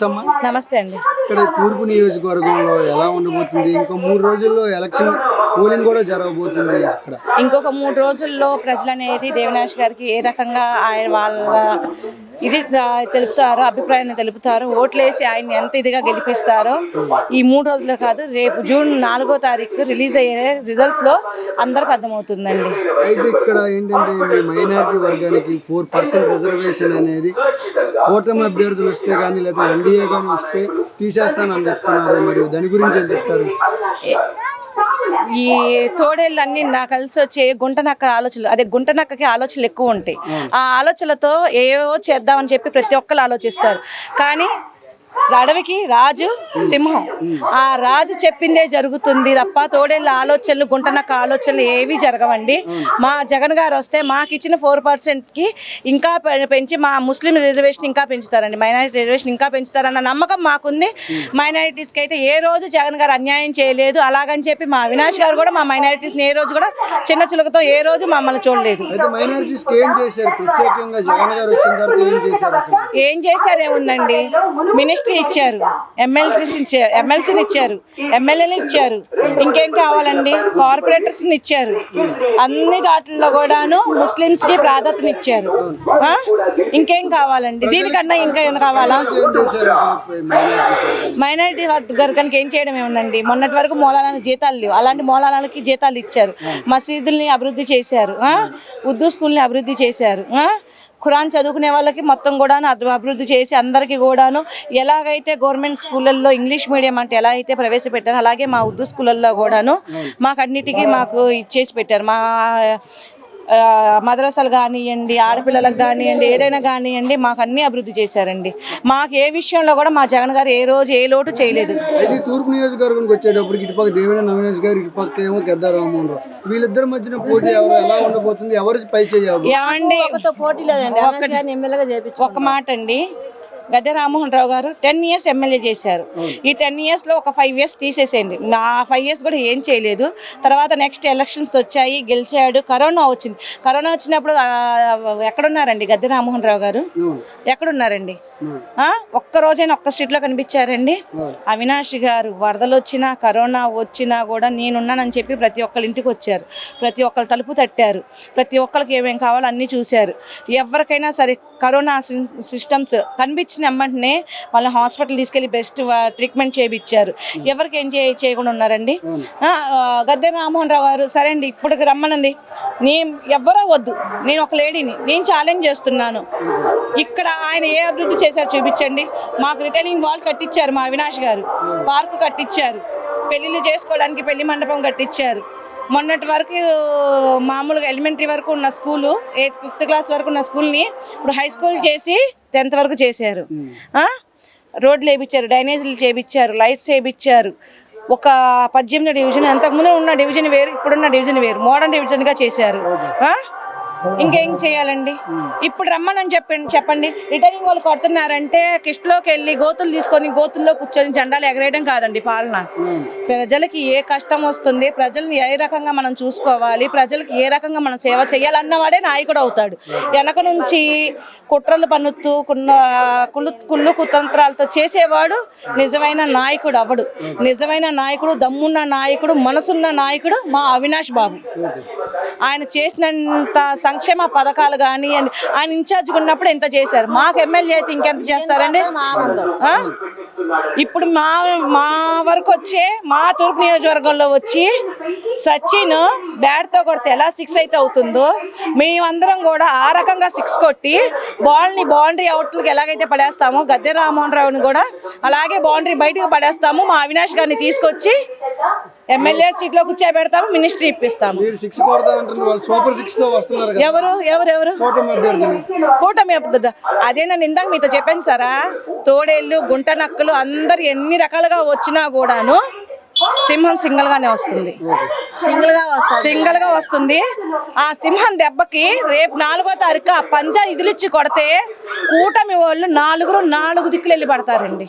నమస్తే అమ్మా. నమస్తే అండి. ఇక్కడ తూర్పు నియోజకవర్గంలో ఎలా ఉండబోతుంది? ఇంకో 3 రోజుల్లో ఎలక్షన్ పోలింగ్ కూడా జరగబోతుంది. ఇక్కడ ఇంకొక 3 రోజుల్లో ప్రజలు అనేది దేవినాష్ గారికి ఏ రకంగా ఆయన వాళ్ళ ఇది తెలుపుతారో, అభిప్రాయాన్ని తెలుపుతారో, ఓట్లేసి ఆయన ఎంత ఇదిగా గెలిపిస్తారో ఈ 3 రోజులు కాదు, రేపు జూన్ 4వ తారీఖు రిలీజ్ అయ్యే రిజల్ట్స్ లో అందరికి అర్థమవుతుందండి. అయితే ఇక్కడ ఏంటంటే మైనారిటీ వర్గానికి 4% రిజర్వేషన్ అనేది ఓటమి అభ్యర్థులు వస్తే కానీ లేదా ఎన్డీఏ కానీ వస్తే తీసేస్తానని చెప్తున్నారు. మరి దాని గురించి ఏం చెప్తారు? ఈ తోడేళ్ళన్నీ నాకు కలిసి వచ్చే గుంటనక్క ఆలోచనలు, అదే గుంటనక్కకి ఆలోచనలు ఎక్కువ ఉంటాయి. ఆ ఆలోచనలతో ఏవో చేద్దామని చెప్పి ప్రతి ఒక్కరు ఆలోచిస్తారు. కానీ అడవికి రాజు సింహం, ఆ రాజు చెప్పిందే జరుగుతుంది తప్ప తోడేళ్ళ ఆలోచనలు, గుంటనక్క ఆలోచనలు ఏవి జరగవండి. మా జగన్ గారు వస్తే మాకు ఇచ్చిన 4%కి ఇంకా పెంచి మా ముస్లిం రిజర్వేషన్ ఇంకా పెంచుతారండి, మైనారిటీ రిజర్వేషన్ ఇంకా పెంచుతారన్న నమ్మకం మాకుంది. మైనారిటీస్కి అయితే ఏ రోజు జగన్ గారు అన్యాయం చేయలేదు. అలాగని చెప్పి మా అవినాష్ గారు కూడా మా మైనారిటీస్ని ఏ రోజు కూడా చిన్న చిలుకతో ఏ రోజు మమ్మల్ని చూడలేదు. ఏం చేశారు ఏముందండి, మినిస్టర్ ఇచ్చారు, ఎమ్మెల్సీని ఇచ్చారు, ఎమ్మెల్యేలు ఇచ్చారు, ఇంకేం కావాలండి, కార్పొరేటర్స్ ఇచ్చారు. అన్ని దాంట్లో కూడాను ముస్లిమ్స్ కి ప్రాధాన్యత ఇచ్చారు. ఇంకేం కావాలండి, దీనికన్నా ఇంకా ఏమైనా కావాలా? మైనారిటీ వర్గానికి ఏం చేయడం ఏముందండి, మొన్నటి వరకు మూలాలకు జీతాలు లేవు, అలాంటి మూలాలకి జీతాలు ఇచ్చారు, మసీదుల్ని అభివృద్ధి చేశారు, ఉర్దూ స్కూల్ని అభివృద్ధి చేశారు, ఖురాన్ చదువుకునే వాళ్ళకి మొత్తం కూడాను అభివృద్ధి చేసి అందరికీ కూడాను ఎలాగైతే గవర్నమెంట్ స్కూళ్ళల్లో ఇంగ్లీష్ మీడియం అంటే ఎలా అయితే ప్రవేశపెట్టారో అలాగే మా ఉర్దూ స్కూళ్ళల్లో కూడాను మాకు అన్నిటికీ మాకు ఇచ్చేసి పెట్టారు. మా మద్రసాలు కానివ్వండి, ఆడపిల్లలకు కానివ్వండి, ఏదైనా కానివ్వండి, మాకు అన్ని అభివృద్ధి చేశారండి. మాకు ఏ విషయంలో కూడా మా జగన్ గారు ఏ రోజు ఏ లోటు చేయలేదు. తూర్పు నియోజకవర్గానికి వచ్చేటప్పటికి ఇటుపక్క దేవినేని అవినాష్ గారు, ఇటుపక్క ఏమో గద్దా రామ్మోహన్ రావు, వీళ్ళిద్దరి మధ్యన పోటీ ఎవరు ఎలా ఉండబోతుంది? ఎవరు పై చేయాలి? పోటీ లేదండి. ఒక మాట అండి, గద్దె రామ్మోహన్ రావు గారు 10 years ఎమ్మెల్యే చేశారు. ఈ 10 yearsలో ఒక 5 years తీసేసేయండి, నా 5 years కూడా ఏం చేయలేదు. తర్వాత నెక్స్ట్ ఎలక్షన్స్ వచ్చాయి, గెలిచాడు, కరోనా వచ్చింది. కరోనా వచ్చినప్పుడు ఎక్కడున్నారండి గద్దె రామ్మోహన్ రావు గారు? ఎక్కడున్నారండి? ఒక్క రోజైనా ఒక్క స్ట్రీట్లో కనిపించారండి? అవినాష్ గారు వరదలు వచ్చినా కరోనా వచ్చినా కూడా నేనున్నానని చెప్పి ప్రతి ఒక్కరి ఇంటికి వచ్చారు, ప్రతి ఒక్కరు తలుపు తట్టారు, ప్రతి ఒక్కరికి ఏమేం కావాలో అన్నీ చూశారు. ఎవరికైనా సరే కరోనా సిస్టమ్స్ కనిపించిన వెంటనే వాళ్ళని హాస్పిటల్ తీసుకెళ్లి బెస్ట్ ట్రీట్మెంట్ చేయించారు. ఎవరికి ఏం చేయకుండా ఉన్నారండి? గద్దె రామ్మోహన్ రావు గారు సరే అండి ఇప్పటికి రమ్మనండి, నేను ఎవ్వరో వద్దు, నేను ఒక లేడీని, నేను ఛాలెంజ్ చేస్తున్నాను. ఇక్కడ ఆయన ఏ అభివృద్ధి చేశారు చూపించండి. మాకు రిటైనింగ్ వాల్ కట్టించారు మా అవినాష్ గారు, పార్కు కట్టించారు, పెళ్లిళ్ళు చేసుకోవడానికి పెళ్లి మండపం కట్టించారు. మొన్నటి వరకు మామూలుగా ఎలిమెంటరీ వరకు ఉన్న స్కూలు, 5th class వరకు ఉన్న స్కూల్ని ఇప్పుడు హై స్కూల్ చేసి 10th వరకు చేశారు. రోడ్లు వేయించారు, డ్రైనేజీలు చేయించారు, లైట్స్ వేయించారు. ఒక 18వ డివిజన్, అంతకుముందు ఉన్న డివిజన్ వేరు, ఇప్పుడున్న డివిజన్ వేరు, మోడర్న్ డివిజన్గా చేశారు. ఇంకేం చేయాలండి? ఇప్పుడు రమ్మని చెప్పండి. రిటర్నింగ్ వాళ్ళు కొడుతున్నారంటే కిష్ట్లోకి వెళ్ళి గోతులు తీసుకొని గోతుల్లో కూర్చొని జెండాలు ఎగరేయడం కాదండి పాలన. ప్రజలకి ఏ కష్టం వస్తుంది, ప్రజల్ని ఏ రకంగా మనం చూసుకోవాలి, ప్రజలకి ఏ రకంగా మనం సేవ చేయాలన్నవాడే నాయకుడు అవుతాడు. వెనక నుంచి కుట్రలు పన్నుతూ కుళ్ళు కుతంత్రాలతో చేసేవాడు నిజమైన నాయకుడు అవ్వడు. నిజమైన నాయకుడు, దమ్మున్న నాయకుడు, మనసున్న నాయకుడు మా అవినాష్ బాబు. ఆయన చేసినంత సంక్షేమ పథకాలు కానివ్వండి, ఆయన ఇన్ఛార్జ్గా ఉన్నప్పుడు ఎంత చేశారు, మాకు ఎమ్మెల్యే అయితే ఇంకెంత చేస్తారండి? ఇప్పుడు మా వరకు వచ్చే మా తూర్పు నియోజకవర్గంలో వచ్చి సచిన్ బ్యాట్తో కొడితే ఎలా 6 అయితే అవుతుందో మేమందరం కూడా ఆ రకంగా 6 కొట్టి బౌండరీ అవుట్లకు ఎలాగైతే పడేస్తామో గద్దె రామ్మోహన్ రావుని కూడా అలాగే బౌండరీ బయటకు పడేస్తాము. మా అవినాష్ గారిని తీసుకొచ్చి ఎమ్మెల్యే సీట్లో కూర్చోబెడతాము, మినిస్ట్రీ ఇప్పిస్తాము. ఎవరు కూటమి అభ్యర్థి? అదేనండి ఇందాక మీతో చెప్పాను సారా, తోడేళ్ళు, గుంట నక్కలు అందరు ఎన్ని రకాలుగా వచ్చినా కూడాను సింహం సింగిల్ గానే వస్తుంది, సింగిల్ గా వస్తుంది. ఆ సింహం దెబ్బకి రేపు 4వ తారీఖు ఆ పంజా ఇదిలిచ్చి కొడితే కూటమి వాళ్ళు 4 దిక్కులు వెళ్ళి పడతారండి.